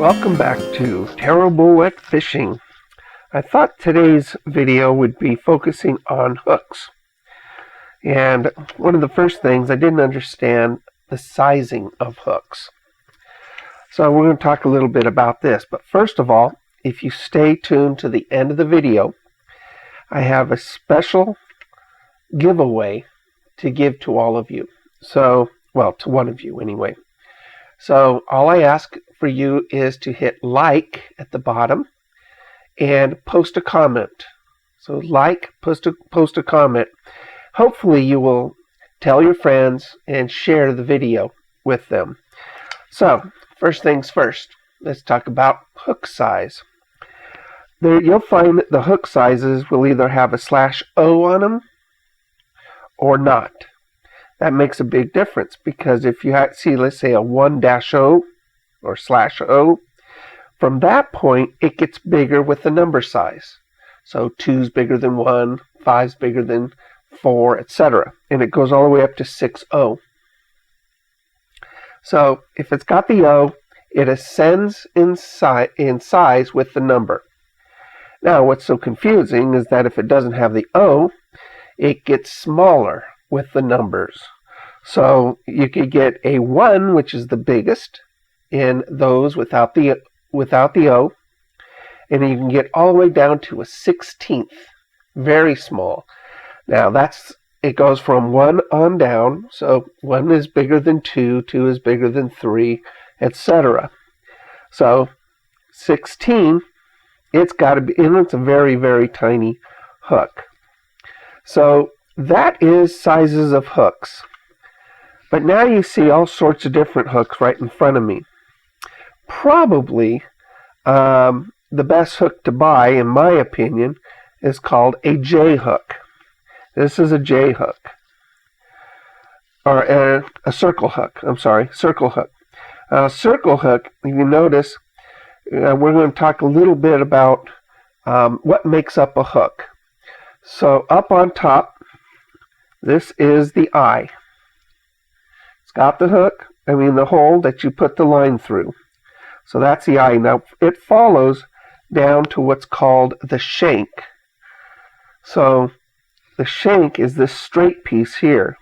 Welcome back to Terrible Wet Fishing. I thought today's video would be focusing on hooks. And one of the first things, I didn't understand the sizing of hooks. So we're going to talk a little bit about this. But first of all, if you stay tuned to the end of the video, I have a special giveaway to give to all of you. So, well, to one of you anyway. So all I ask for you is to hit like at the bottom and post a comment. So like, post a comment. Hopefully you will tell your friends and share the video with them. So first things first, let's talk about hook size. There you'll find that the hook sizes will either have a /O on them or not. That makes a big difference because if you see, let's say, a 1-O or /O, from that point it gets bigger with the number size. So 2's bigger than 1, 5's bigger than 4, etc. And it goes all the way up to 6-O. So if it's got the O, it ascends in size with the number. Now what's so confusing is that if it doesn't have the O, it gets smaller with the numbers. So you could get a 1, which is the biggest in those without the O, and you can get all the way down to a 16th, very small. Now it goes from 1 on down, so 1 is bigger than 2, 2 is bigger than 3, etc. So 16, it's got to be, and it's a very, very tiny hook. So that is sizes of hooks. But now you see all sorts of different hooks right in front of me. Probably the best hook to buy, in my opinion, is called a J hook. This is a J hook. Or a circle hook. I'm sorry, circle hook. Circle hook, if you notice, we're going to talk a little bit about what makes up a hook. So up on top, this is the eye. It's got the hook, the hole that you put the line through. So that's the eye. Now it follows down to what's called the shank. So the shank is this straight piece here.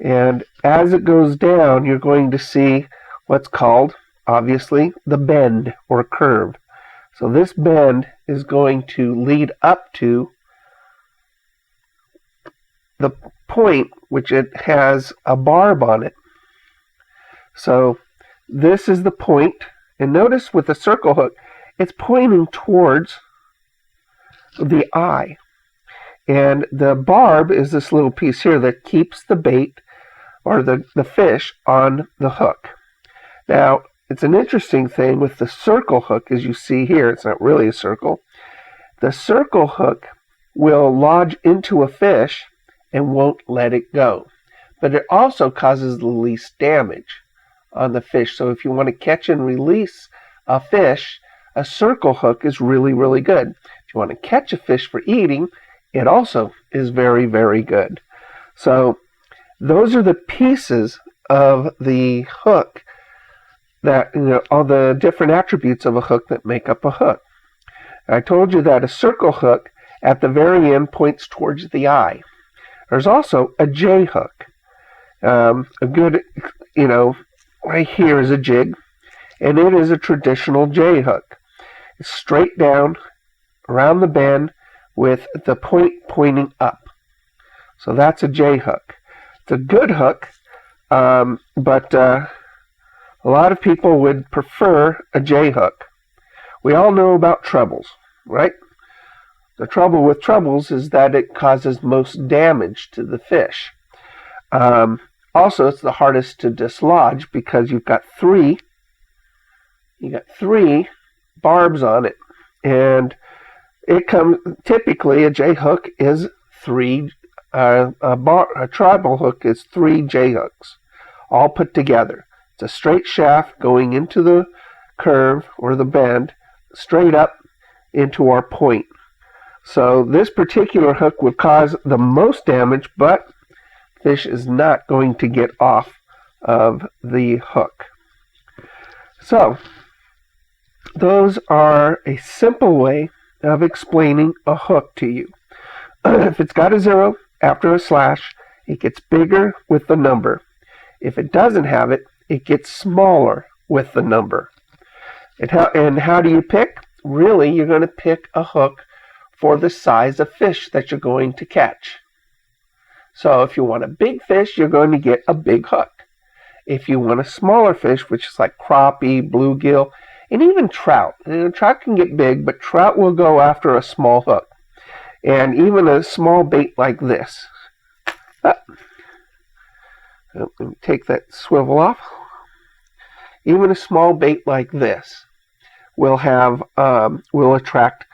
And as it goes down, you're going to see what's called, obviously, the bend or curve. So this bend is going to lead up to the point, which it has a barb on it. So this is the point, and notice with the circle hook, it's pointing towards the eye. And the barb is this little piece here that keeps the bait or the fish on the hook. Now, it's an interesting thing with the circle hook, as you see here, it's not really a circle. The circle hook will lodge into a fish and won't let it go. But it also causes the least damage on the fish. So if you want to catch and release a fish, a circle hook is really, really good. If you want to catch a fish for eating, it also is very, very good. So those are the pieces of the hook that, all the different attributes of a hook that make up a hook. I told you that a circle hook at the very end points towards the eye. There's also a J hook. A good, right here is a jig, and it is a traditional J hook. It's straight down around the bend with the point pointing up. So that's a J hook. It's a good hook, but a lot of people would prefer a J hook. We all know about trebles, right? The trouble with trebles is that it causes most damage to the fish. Also, it's the hardest to dislodge because you've got three barbs on it, and it comes typically a J hook is a tribal hook is 3 J hooks all put together. It's a straight shaft going into the curve or the bend straight up into our point. So this particular hook would cause the most damage, but fish is not going to get off of the hook. So those are a simple way of explaining a hook to you. If it's got a 0 after a slash, it gets bigger with the number. If it doesn't have it, it gets smaller with the number. And how do you pick? Really, you're going to pick a hook for the size of fish that you're going to catch. So if you want a big fish, you're going to get a big hook. If you want a smaller fish, which is like crappie, bluegill, and even trout. Trout can get big, but trout will go after a small hook. And even a small bait like this. Let me take that swivel off. Even a small bait like this will attract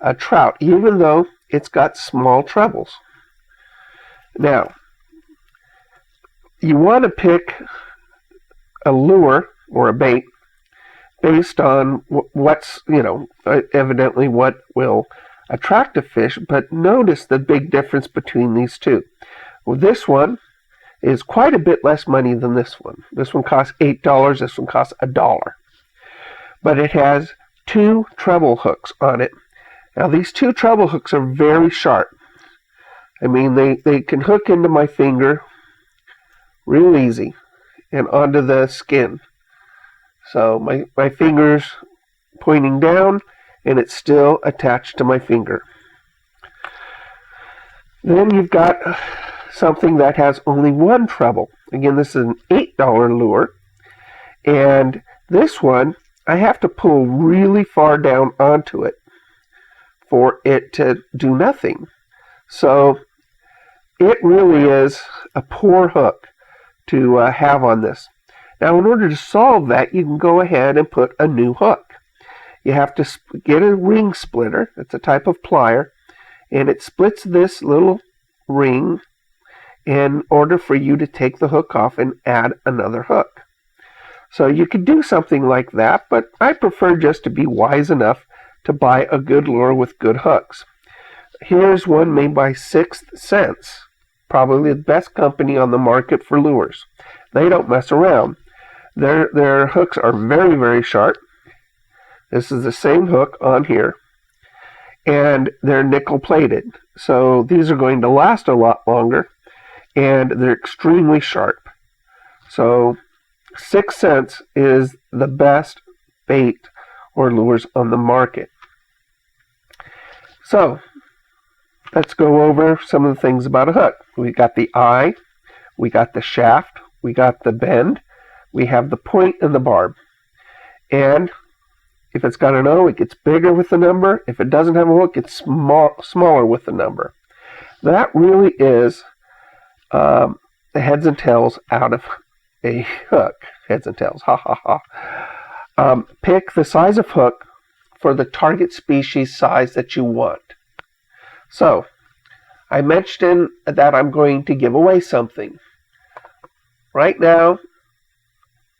a trout, even though it's got small trebles. Now, you want to pick a lure or a bait based on what's, evidently what will attract a fish, but notice the big difference between these two. Well, this one is quite a bit less money than this one. This one costs $8, this one costs $1. But it has 2 treble hooks on it. Now these 2 treble hooks are very sharp. I mean, they can hook into my finger real easy and onto the skin. So my finger's pointing down and it's still attached to my finger. Then you've got something that has only 1 treble. Again, this is an $8 lure. And this one, I have to pull really far down onto it for it to do nothing. So it really is a poor hook to have on this. Now, in order to solve that, you can go ahead and put a new hook. You have to get a ring splitter. It's a type of plier, and it splits this little ring in order for you to take the hook off and add another hook. So you could do something like that, but I prefer just to be wise enough to buy a good lure with good hooks. Here's one made by 6th Sense, probably the best company on the market for lures. They don't mess around. Their hooks are very, very sharp. This is the same hook on here, and they're nickel plated. So these are going to last a lot longer, and they're extremely sharp. So 6th Sense is the best bait or lures on the market. So let's go over some of the things about a hook. We got the eye, we got the shaft, we got the bend, we have the point and the barb. And if it's got an O, it gets bigger with the number. If it doesn't have a hook, it's smaller with the number. That really is the heads and tails out of a hook. Heads and tails, ha ha ha. Pick the size of hook for the target species size that you want. So, I mentioned that I'm going to give away something. Right now,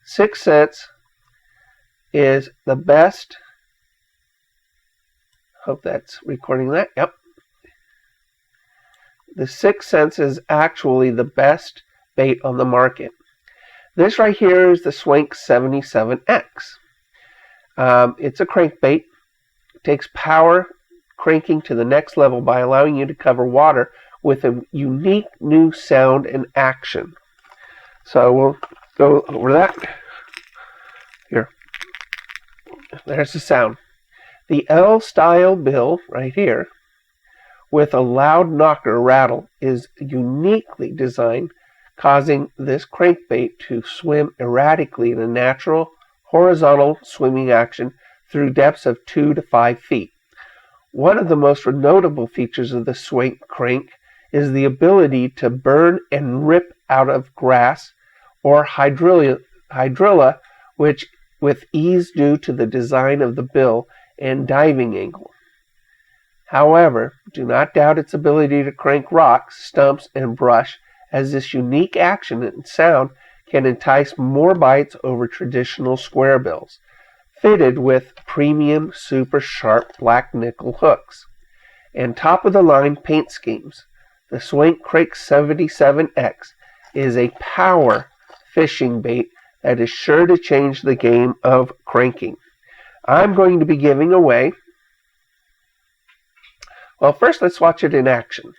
6th Sense is the best. Hope that's recording that. Yep. The 6th Sense is actually the best bait on the market. This right here is the Swank 77X. It's a crankbait. It takes power cranking to the next level by allowing you to cover water with a unique new sound and action. So we'll go over that. Here. There's the sound. The L-style bill right here with a loud knocker rattle is uniquely designed, causing this crankbait to swim erratically in a natural horizontal swimming action through depths of 2 to 5 feet. One of the most notable features of the Swank crank is the ability to burn and rip out of grass or hydrilla, which with ease due to the design of the bill and diving angle. However, do not doubt its ability to crank rocks, stumps, and brush, as this unique action and sound can entice more bites over traditional square bills, fitted with premium super sharp black nickel hooks and top-of-the-line paint schemes. The Swank Crank 77X is a power fishing bait that is sure to change the game of cranking. I'm going to be giving away. Well, first let's watch it in action.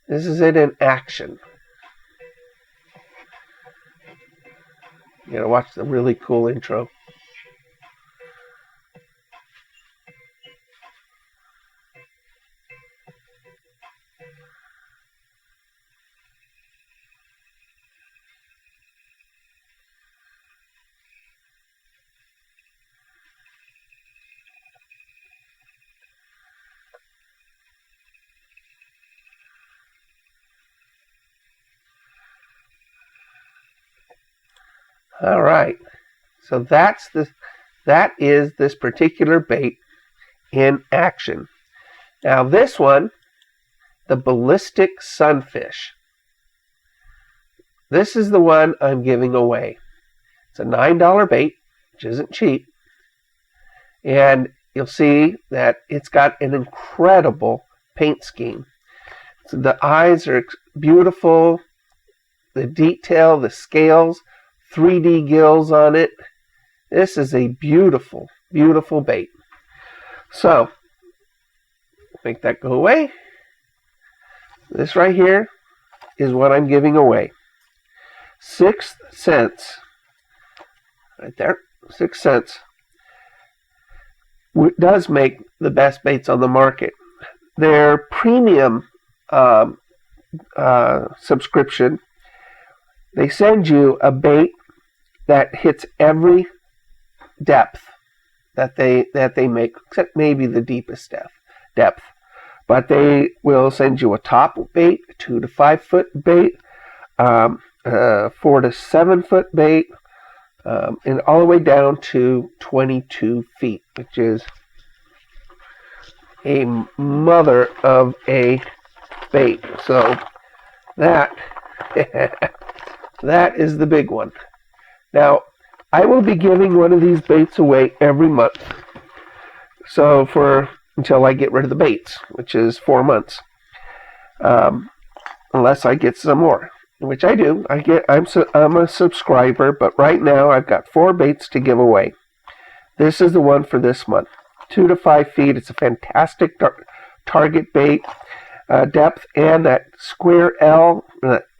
This is it in action. You gotta watch the really cool intro. All right, so that is this particular bait in action. Now this one, the ballistic sunfish. This is the one I'm giving away. It's a $9 bait, which isn't cheap, and you'll see that it's got an incredible paint scheme. So the eyes are beautiful, the detail, the scales, 3D gills on it. This is a beautiful, beautiful bait. So, make that go away. This right here is what I'm giving away. 6 cents. Right there, 6 cents. It does make the best baits on the market. Their premium subscription, they send you a bait that hits every depth that they make, except maybe the deepest depth. But they will send you a top bait, 2 to 5 foot bait, 4 to 7 foot bait, and all the way down to 22 feet, which is a mother of a bait. So that that is the big one. Now, I will be giving one of these baits away every month. So until I get rid of the baits, which is 4 months, unless I get some more, which I do. I'm a subscriber, but right now I've got 4 baits to give away. This is the one for this month. 2 to 5 feet. It's a fantastic target bait. Depth, and that square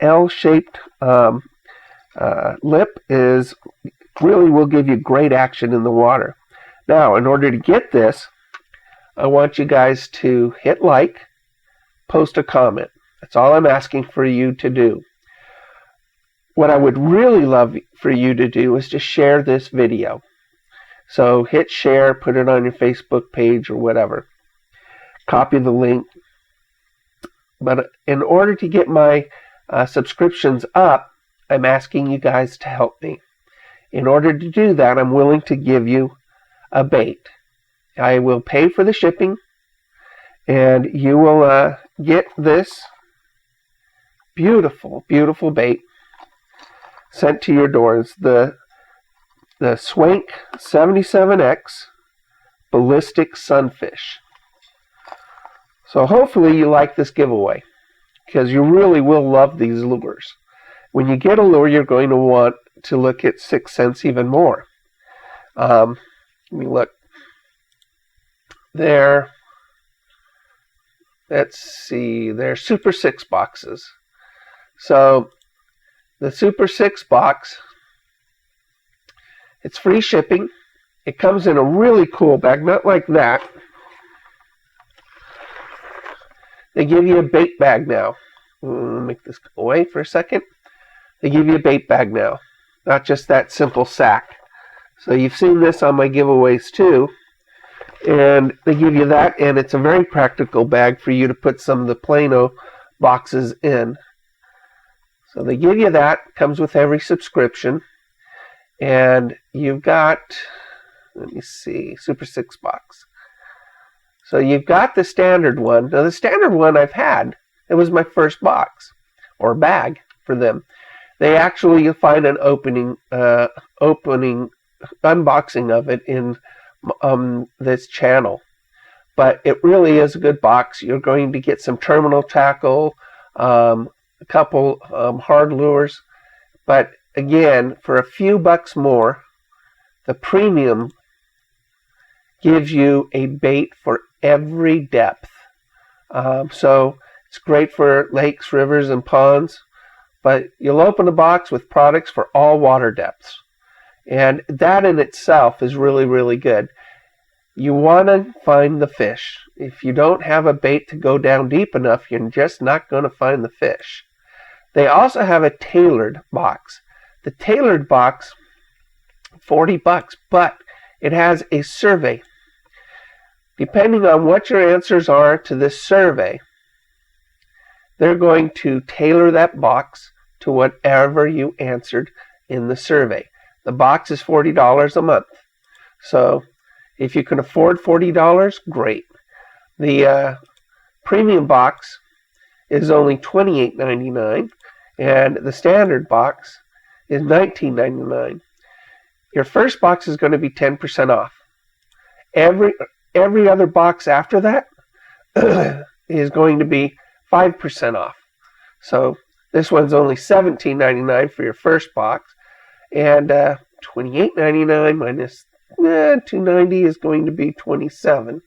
L-shaped lip will give you great action in the water. Now, in order to get this, I want you guys to hit like, post a comment. That's all I'm asking for you to do. What I would really love for you to do is to share this video. So hit share, put it on your Facebook page or whatever. Copy the link. But in order to get my subscriptions up, I'm asking you guys to help me. In order to do that, I'm willing to give you a bait. I will pay for the shipping, and you will get this beautiful, beautiful bait sent to your doors. The Swank 77X Ballistic Sunfish. So hopefully you like this giveaway, because you really will love these lures. When you get a lure, you're going to want to look at 6 cents even more. Let me look. Let's see, they're Super 6 boxes. So the Super 6 box, it's free shipping. It comes in a really cool bag, not like that. They give you a bait bag now. Make this go away for a second. They give you a bait bag now, not just that simple sack. So you've seen this on my giveaways too. And they give you that, and it's a very practical bag for you to put some of the Plano boxes in. So they give you that, comes with every subscription. And you've got, let me see, Super 6 box. So you've got the standard one. Now the standard one I've had. It was my first box or bag for them. They actually, you'll find an unboxing of it in this channel. But it really is a good box. You're going to get some terminal tackle, a couple hard lures. But again, for a few bucks more, the premium gives you a bait for every depth. So it's great for lakes, rivers, and ponds, but you'll open a box with products for all water depths. And that in itself is really, really good. You want to find the fish. If you don't have a bait to go down deep enough, you're just not going to find the fish. They also have a tailored box. The tailored box, $40, but it has a survey. Depending on what your answers are to this survey, they're going to tailor that box to whatever you answered in the survey. The box is $40 a month. So if you can afford $40, great. The premium box is only $28.99, and the standard box is $19.99. Your first box is going to be 10% off. Every other box after that is going to be 5% off. So this one's only $17.99 for your first box, and $28.99 minus $2.90 is going to be $27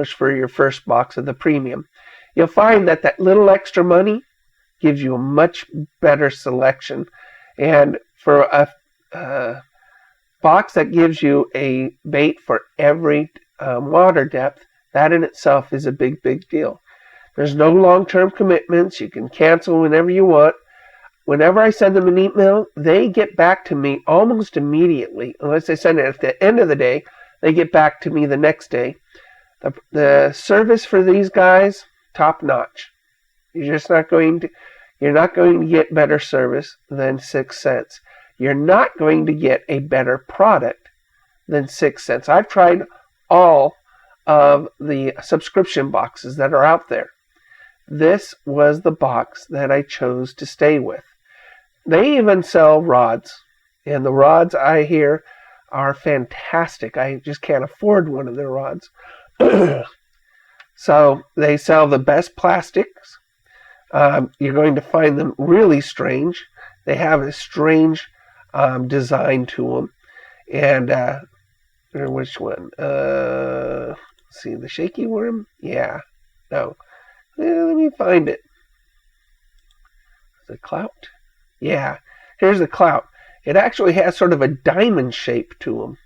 for your first box of the premium. You'll find that that little extra money gives you a much better selection, and for a box that gives you a bait for every water depth, that in itself is a big, big deal. There's no long-term commitments. You can cancel whenever you want. Whenever I send them an email, they get back to me almost immediately. Unless I send it at the end of the day, they get back to me the next day. The service for these guys, top notch. You're not going to get better service than 6 cents. You're not going to get a better product than 6 cents. I've tried all of the subscription boxes that are out there. This was the box that I chose to stay with. They even sell rods, and the rods I hear are fantastic. I just can't afford one of their rods. So they sell the best plastics. You're going to find them really strange. They have a strange design to them. And which one? See, the shaky worm? Yeah. No. Let me find it. The clout? Yeah. Here's the clout. It actually has sort of a diamond shape to them.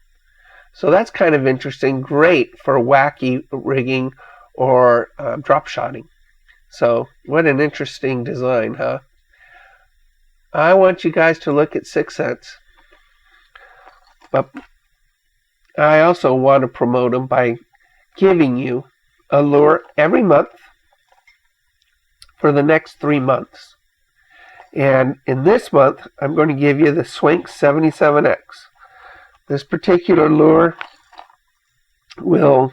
So that's kind of interesting. Great for wacky rigging or drop shotting. So what an interesting design, huh? I want you guys to look at 6 cents. But I also want to promote them by giving you a lure every month for the next 3 months. And in this month, I'm going to give you the Swink 77X. This particular lure will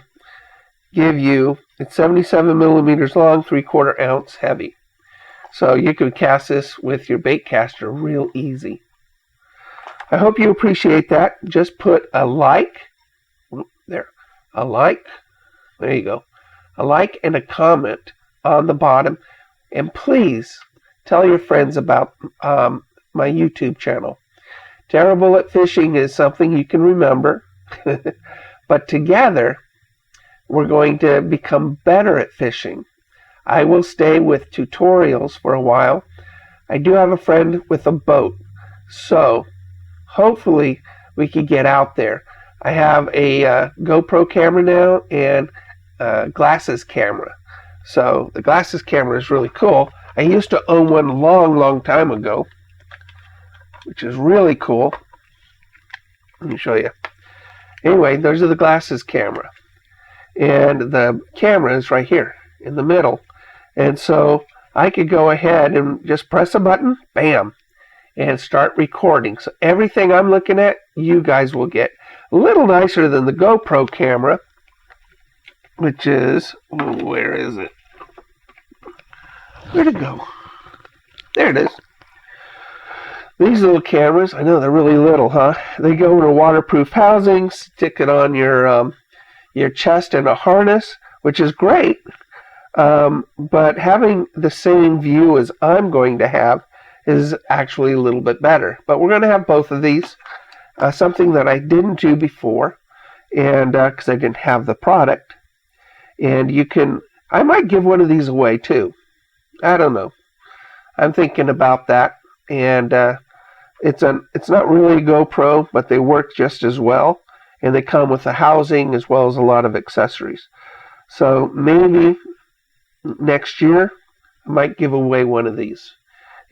give you, it's 77 millimeters long, 3/4 ounce heavy. So you can cast this with your bait caster real easy. I hope you appreciate that. Just put a like, there you go, a like and a comment on the bottom. And please tell your friends about my YouTube channel. Terrible at fishing is something you can remember, but together we're going to become better at fishing. I will stay with tutorials for a while. I do have a friend with a boat, so hopefully we can get out there. I have a GoPro camera now and a glasses camera. So the glasses camera is really cool. I used to own one long time ago, which is really cool. Let me show you. Anyway, those are the glasses camera. And the camera is right here in the middle. And so I could go ahead and just press a button, bam, and start recording. So everything I'm looking at, you guys will get. A little nicer than the GoPro camera, which is, where is it? Where'd it go? There it is. These little cameras, I know they're really little, huh? They go in a waterproof housing, stick it on your chest in a harness, which is great. But having the same view as I'm going to have is actually a little bit better. But we're going to have both of these. Something that I didn't do before and because I didn't have the product. And I might give one of these away too. I don't know. I'm thinking about that. And it's not really a GoPro, but they work just as well. And they come with the housing as well as a lot of accessories. So maybe next year I might give away one of these.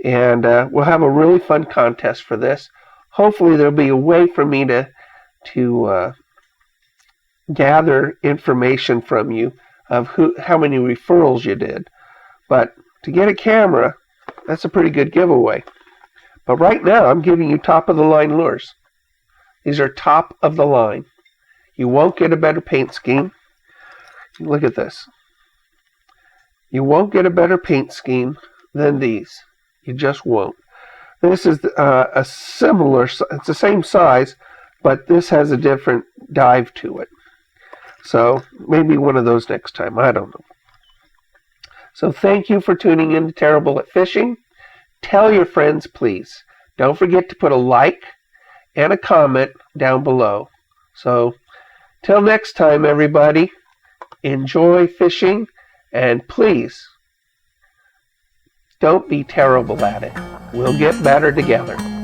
And we'll have a really fun contest for this. Hopefully there'll be a way for me to gather information from you of how many referrals you did. But to get a camera, that's a pretty good giveaway. But right now I'm giving you top of the line lures. These are top of the line. You won't get a better paint scheme. Look at this. You won't get a better paint scheme than these. You just won't. This is a similar, it's the same size, but this has a different dive to it. So maybe one of those next time. I don't know. So thank you for tuning in to Terrible at Fishing. Tell your friends, please. Don't forget to put a like and a comment down below. So till next time, everybody, enjoy fishing, and please don't be terrible at it. We'll get better together.